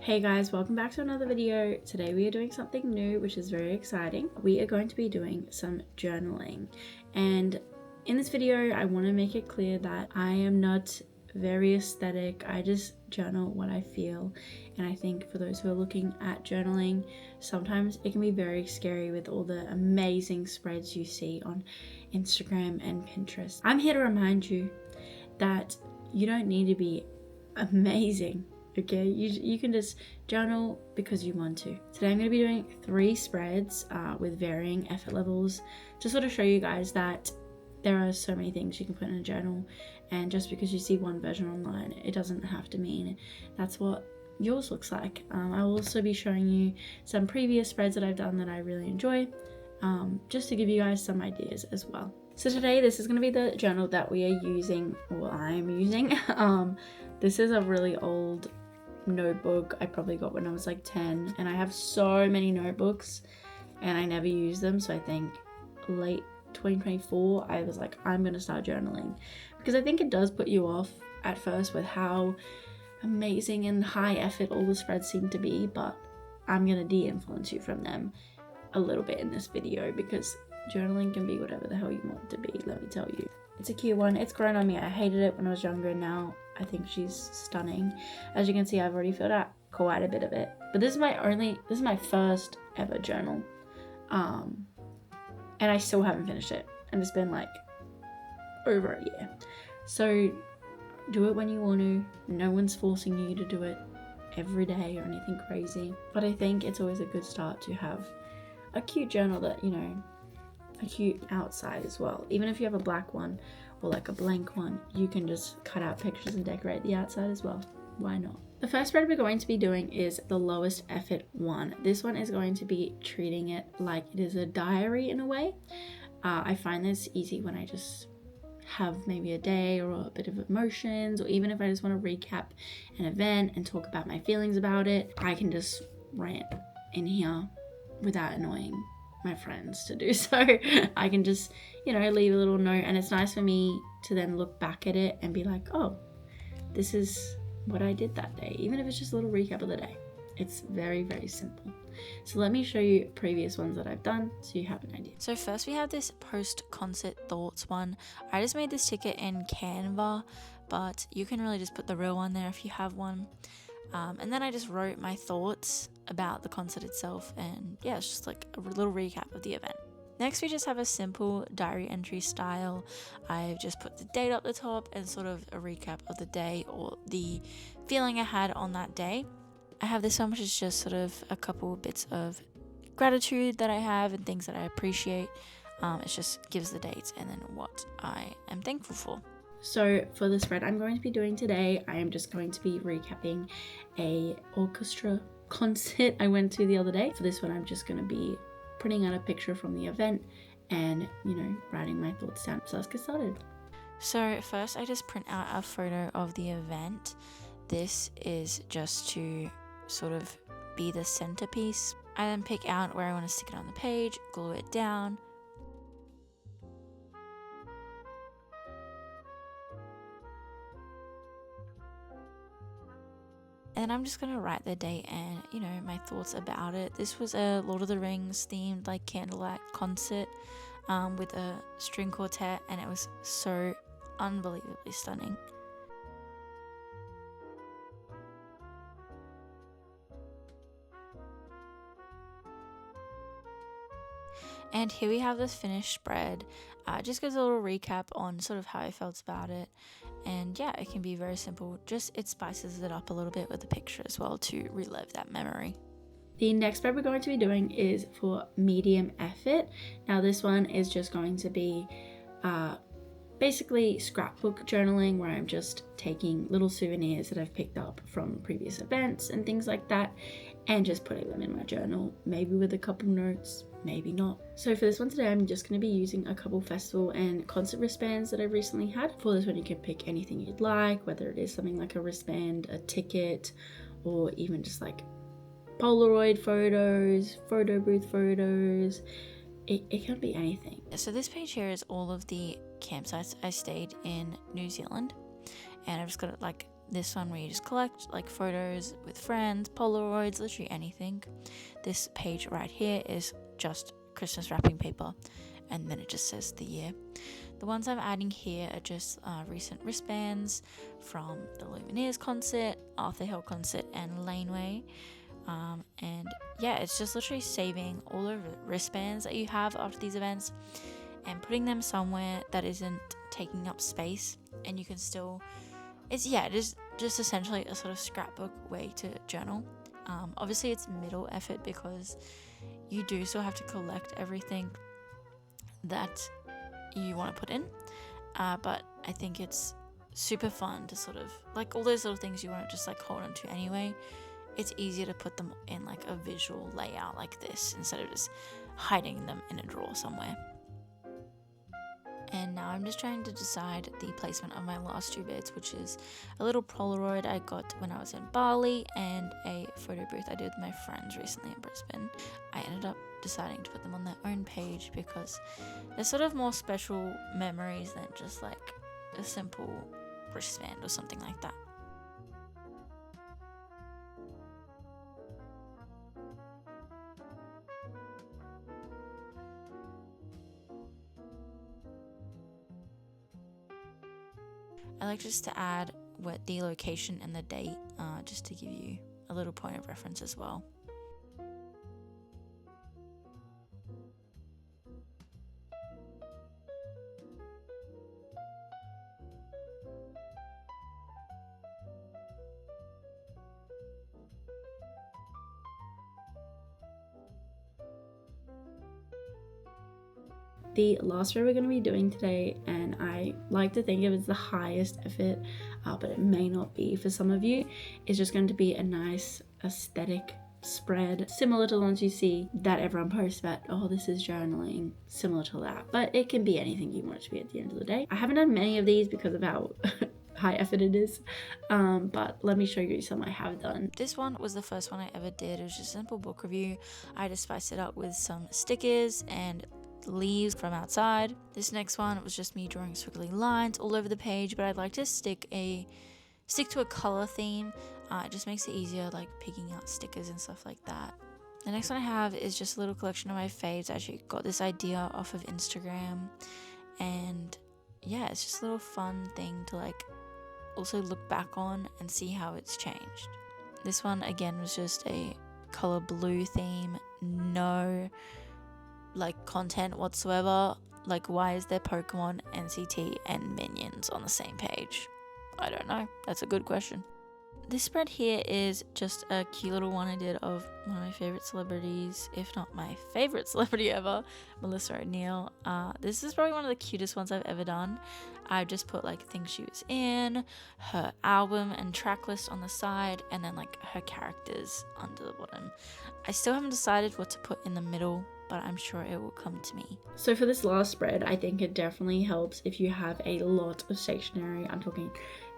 Hey guys, welcome back to another video. Today we are doing something new, which is very exciting. We are going to be doing some journaling, and in this video I want to make it clear that I am not very aesthetic. I just journal what I feel, and I think for those who are looking at journaling, sometimes it can be very scary with all the amazing spreads you see on Instagram and Pinterest. I'm here to remind you that you don't need to be amazing. Okay, you can just journal because you want to. Today I'm going to be doing 3 spreads with varying effort levels to sort of show you guys that there are so many things you can put in a journal, and just because you see one version online, it doesn't have to mean that's what yours looks like. I will also be showing you some previous spreads that I've done that I really enjoy, just to give you guys some ideas as well. So today this is going to be the journal that we are using, or I'm using. This is a really old notebook I probably got when I was like 10, and I have so many notebooks and I never use them, so I think late 2024 I was like, I'm gonna start journaling, because I think it does put you off at first with how amazing and high effort all the spreads seem to be, but I'm gonna de-influence you from them a little bit in this video, because journaling can be whatever the hell you want it to be, let me tell you. It's a cute one. It's grown on me. I hated it when I was younger, and now I think she's stunning. As you can see, I've already filled out quite a bit of it. But this is my first ever journal. And I still haven't finished it. And it's been like over a year. So do it when you want to. No one's forcing you to do it every day or anything crazy. But I think it's always a good start to have a cute journal that, you know, a cute outside as well. Even if you have a black one or like a blank one, you can just cut out pictures and decorate the outside as well. Why not? The first spread we're going to be doing is the lowest effort one. This one is going to be treating it like it is a diary in a way. I find this easy when I just have maybe a day or a bit of emotions, or even if I just want to recap an event and talk about my feelings about it, I can just rant in here without annoying my friends to do so. I can just, you know, leave a little note, and it's nice for me to then look back at it and be like, oh, this is what I did that day, even if it's just a little recap of the day. It's very, very simple. So let me show you previous ones that I've done so you have an idea. So first we have this post-concert thoughts one. I just made this ticket in Canva, but you can really just put the real one there if you have one. And then I just wrote my thoughts about the concert itself, and yeah, it's just like a little recap of the event. Next we just have a simple diary entry style. I've just put the date up the top and sort of a recap of the day or the feeling I had on that day. I have this one which is just sort of a couple bits of gratitude that I have and things that I appreciate. It just gives the dates and then what I am thankful for. So for the spread I'm going to be doing today, I am just going to be recapping a orchestra concert I went to the other day. For this one, I'm just going to be printing out a picture from the event and, you know, writing my thoughts down. So let's get started. So first I just print out a photo of the event. This is just to sort of be the centerpiece. I then pick out where I want to stick it on the page, glue it down. And I'm just going to write the date and, you know, my thoughts about it. This was a Lord of the Rings themed like candlelight concert with a string quartet, and it was so unbelievably stunning. And here we have this finished spread. Just gives a little recap on sort of how I felt about it. And yeah, it can be very simple. Just it spices it up a little bit with the picture as well to relive that memory. The next spread we're going to be doing is for medium effort. Now this one is just going to be basically scrapbook journaling, where I'm just taking little souvenirs that I've picked up from previous events and things like that, and just putting them in my journal, maybe with a couple notes, maybe not. So for this one today, I'm just going to be using a couple festival and concert wristbands that I recently had. For this one, you can pick anything you'd like, whether it is something like a wristband, a ticket, or even just like Polaroid photos, photo booth photos. It can be anything. So this page here is all of the campsites I stayed in New Zealand, and I've just got like this one where you just collect like photos with friends, Polaroids, literally anything. This page right here is just Christmas wrapping paper, and then it just says the year. The ones I'm adding here are just recent wristbands from the Lumineers concert, Arthur Hill concert, and Laneway. And yeah, it's just literally saving all of the wristbands that you have after these events and putting them somewhere that isn't taking up space, and you can still, it is just essentially a sort of scrapbook way to journal. Obviously it's middle effort because you do still have to collect everything that you want to put in, but I think it's super fun to sort of, like, all those little things you want to just like hold on to anyway. It's easier to put them in like a visual layout like this instead of just hiding them in a drawer somewhere. And now I'm just trying to decide the placement of my last two bits, which is a little Polaroid I got when I was in Bali and a photo booth I did with my friends recently in Brisbane. I ended up deciding to put them on their own page because they're sort of more special memories than just like a simple wristband or something like that. I like just to add what the location and the date, just to give you a little point of reference as well. The last row we're going to be doing today, and I like to think of it as the highest effort, but it may not be for some of you, is just going to be a nice aesthetic spread similar to the ones you see that everyone posts about, oh, this is journaling, similar to that, but it can be anything you want it to be at the end of the day. I haven't done many of these because of how high effort it is, but let me show you some I have done. This one was the first one I ever did. It was just a simple book review. I just spiced it up with some stickers and leaves from outside. This next one was just me drawing squiggly lines all over the page, but I'd like to stick to a color theme. It just makes it easier, like picking out stickers and stuff like that. The next one I have is just a little collection of my faves. I actually got this idea off of Instagram, and yeah, it's just a little fun thing to like also look back on and see how it's changed. This one again was just a color blue theme, no like content whatsoever. Like, why is there Pokemon, NCT, and Minions on the same page? I don't know. That's a good question. This spread here is just a cute little one I did of one of my favorite celebrities, if not my favorite celebrity ever, Melissa O'Neill. This is probably one of the cutest ones I've ever done. I just put like things she was in, her album and track list on the side, and then like her characters under the bottom. I still haven't decided what to put in the middle, but I'm sure it will come to me. So for this last spread, I think it definitely helps if you have a lot of stationery. I'm talking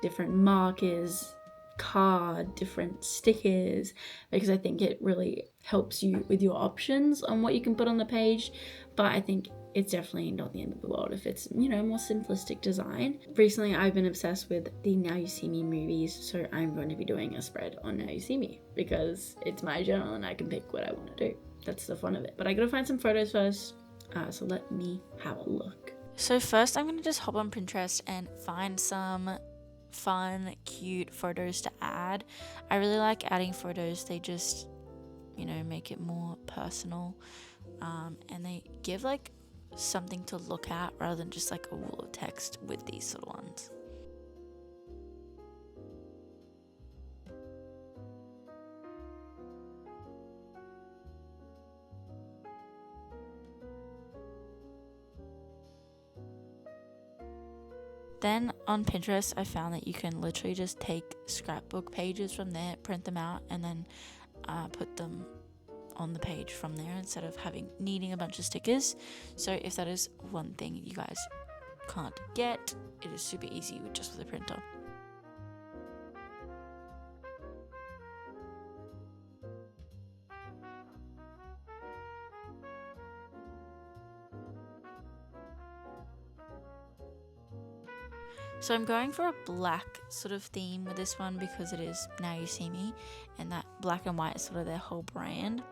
different markers, card, different stickers, because I think it really helps you with your options on what you can put on the page. But I think it's definitely not the end of the world if it's, you know, more simplistic design. Recently I've been obsessed with the Now You See Me movies, so I'm going to be doing a spread on Now You See Me because it's my journal and I can pick what I want to do. That's the fun of it. But I gotta find some photos first, so let me have a look. So first I'm gonna just hop on Pinterest and find some fun, cute photos to add. I really like adding photos. They just, you know, make it more personal, and they give like something to look at rather than just like a wall of text with these little ones. Then on Pinterest, I found that you can literally just take scrapbook pages from there, print them out, and then put them on the page from there instead of needing a bunch of stickers. So if that is one thing you guys can't get, it is super easy just with a printer. So I'm going for a black sort of theme with this one because it is Now You See Me, and that black and white is sort of their whole brand.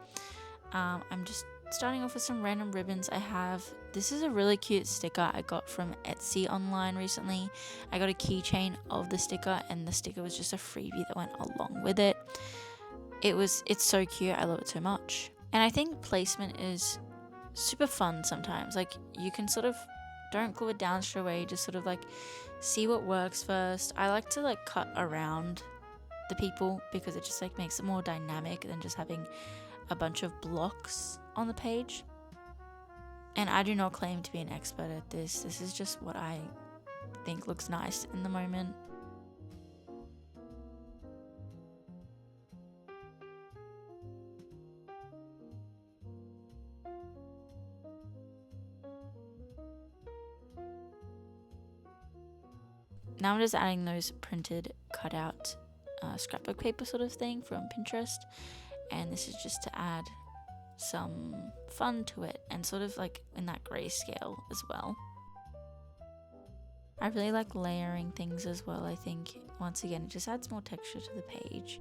I'm just starting off with some random ribbons I have. This is a really cute sticker I got from Etsy online recently. I got a keychain of the sticker, and the sticker was just a freebie that went along with it. It's so cute. I love it so much. And I think placement is super fun sometimes. Like, you can sort of, don't glue it down straight away, just sort of like see what works first. I like to like cut around the people because it just like makes it more dynamic than just having a bunch of blocks on the page. And I do not claim to be an expert at this. This is just what I think looks nice in the moment. Now I'm just adding those printed cutout scrapbook paper sort of thing from Pinterest, and this is just to add some fun to it and sort of like in that grayscale as well. I really like layering things as well. I think once again it just adds more texture to the page.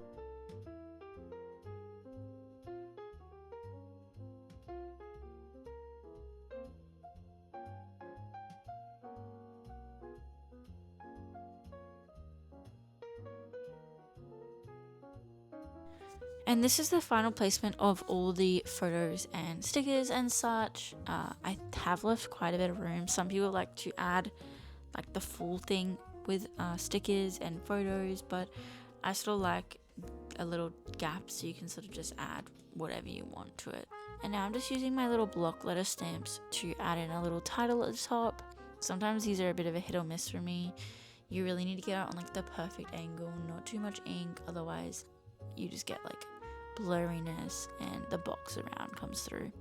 And this is the final placement of all the photos and stickers and such. I have left quite a bit of room. Some people like to add like the full thing with stickers and photos, but I still like a little gap so you can sort of just add whatever you want to it. And now I'm just using my little block letter stamps to add in a little title at the top. Sometimes these are a bit of a hit or miss for me. You really need to get out on like the perfect angle, not too much ink, otherwise you just get like blurriness and the box around comes through.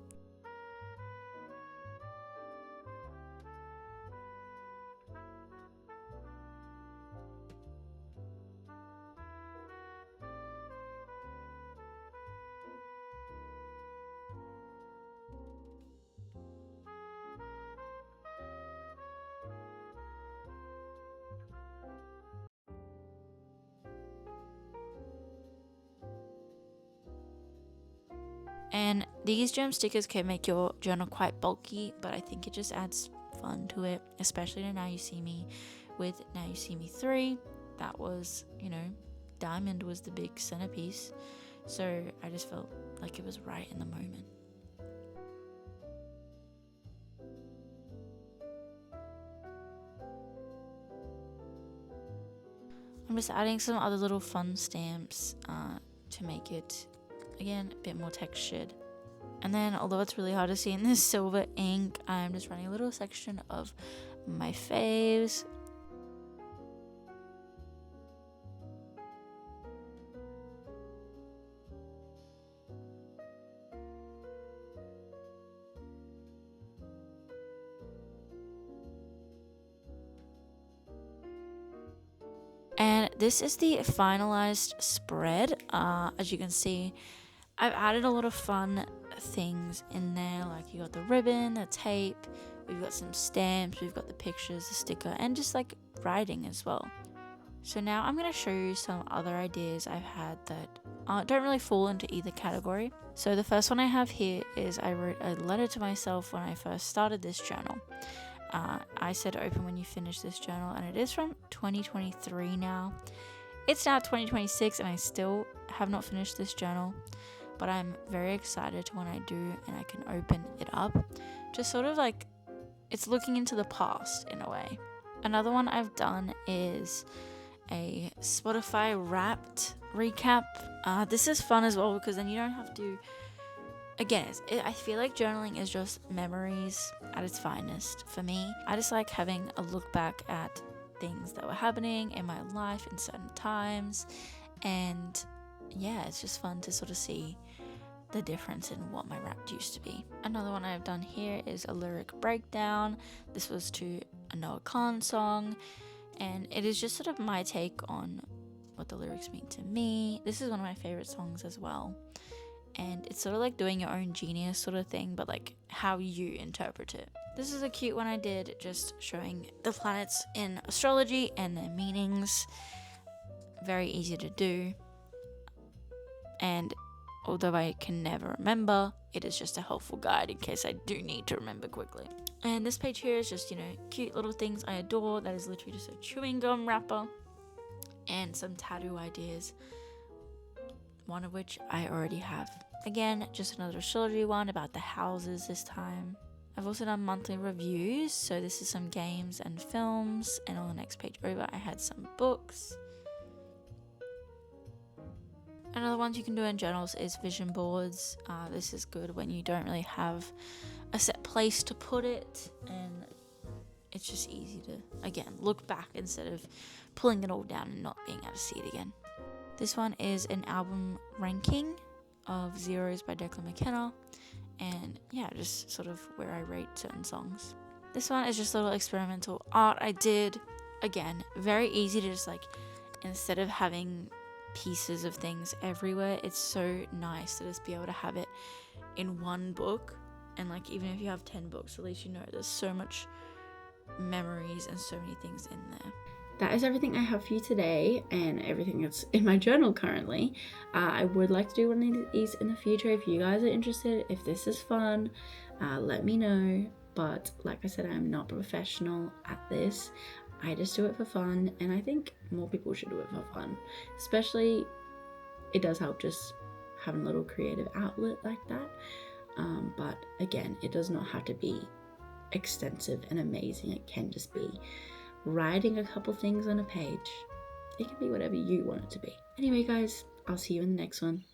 And these gem stickers can make your journal quite bulky, but I think it just adds fun to it, especially to Now You See Me. With Now You See Me 3, that was, diamond was the big centerpiece. So I just felt like it was right in the moment. I'm just adding some other little fun stamps to make it, again, a bit more textured. And then, although it's really hard to see in this silver ink, I'm just running a little section of my faves. And this is the finalized spread. As you can see, I've added a lot of fun things in there, like you got the ribbon, the tape, we've got some stamps, we've got the pictures, the sticker, and just like writing as well. So now I'm going to show you some other ideas I've had that don't really fall into either category. So the first one I have here is I wrote a letter to myself when I first started this journal. I said open when you finish this journal, and it is from 2023 now. It's now 2026 and I still have not finished this journal, but I'm very excited when I do and I can open it up. Just sort of like it's looking into the past in a way. Another one I've done is a Spotify Wrapped recap. This is fun as well because then you don't have to, again, I feel like journaling is just memories at its finest for me. I just like having a look back at things that were happening in my life in certain times, and yeah, it's just fun to sort of see the difference in what my Wrapped used to be. Another one I've done here is a lyric breakdown. This was to a Noah Khan song, and it is just sort of my take on what the lyrics mean to me. This is one of my favorite songs as well, and it's sort of like doing your own genius sort of thing, but like how you interpret it. This is a cute one I did, just showing the planets in astrology and their meanings. Very easy to do. And although I can never remember, it is just a helpful guide in case I do need to remember quickly. And this page here is just, cute little things I adore. That is literally just a chewing gum wrapper and some tattoo ideas, one of which I already have. Again, just another astrology one about the houses this time. I've also done monthly reviews, so this is some games and films, and on the next page over I had some books. Another one you can do in journals is vision boards. This is good when you don't really have a set place to put it, and it's just easy to, again, look back instead of pulling it all down and not being able to see it again. This one is an album ranking of Zeros by Declan McKenna, and yeah, just sort of where I rate certain songs. This one is just a little experimental art I did. Again, very easy to just instead of having pieces of things everywhere, it's so nice to just be able to have it in one book. And even if you have 10 books, at least there's so much memories and so many things in there. That is everything I have for you today and everything that's in my journal currently. I would like to do one of these in the future. If you guys are interested, if this is fun, let me know. But like I said, I'm not professional at this. I just do it for fun, and I think more people should do it for fun. Especially, it does help just having a little creative outlet like that. But again, it does not have to be extensive and amazing. It can just be writing a couple things on a page. It can be whatever you want it to be. Anyway, guys, I'll see you in the next one.